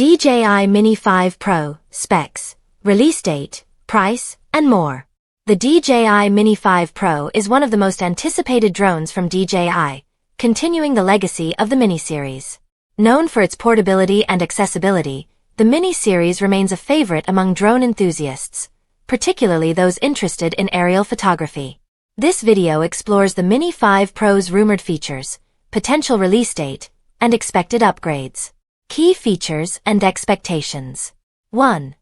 DJI Mini 5 Pro, specs, release date, price, and more. The DJI Mini 5 Pro is one of the most anticipated drones from DJI, continuing the legacy of the Mini series. Known for its portability and accessibility, the Mini series remains a favorite among drone enthusiasts, particularly those interested in aerial photography. This video explores the Mini 5 Pro's rumored features, potential release date, and expected upgrades. Key features and expectations. 1.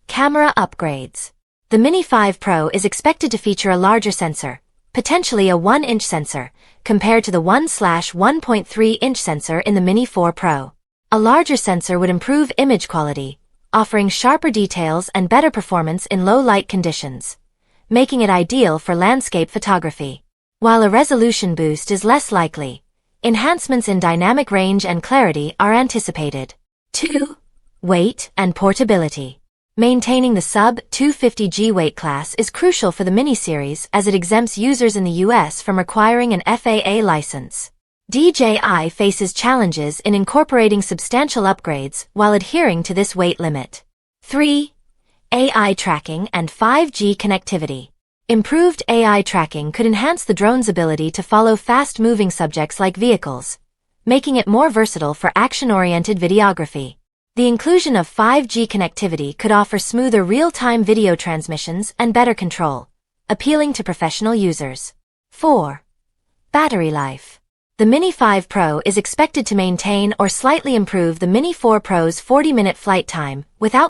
Camera upgrades. The Mini 5 Pro is expected to feature a larger sensor, potentially a 1-inch sensor, compared to the 1/1.3-inch sensor in the Mini 4 Pro. A larger sensor would improve image quality, offering sharper details and better performance in low-light conditions, making it ideal for landscape photography. While a resolution boost is less likely, enhancements in dynamic range and clarity are anticipated. 2. Weight and portability. Maintaining the sub-250g weight class is crucial for the Mini series as it exempts users in the US from requiring an FAA license. DJI faces challenges in incorporating substantial upgrades while adhering to this weight limit. 3. AI tracking and 5G connectivity. Improved AI tracking could enhance the drone's ability to follow fast-moving subjects like vehicles, making it more versatile for action-oriented videography. The inclusion of 5G connectivity could offer smoother real-time video transmissions and better control, appealing to professional users. 4. Battery life. The Mini 5 Pro is expected to maintain or slightly improve the Mini 4 Pro's 40-minute flight time without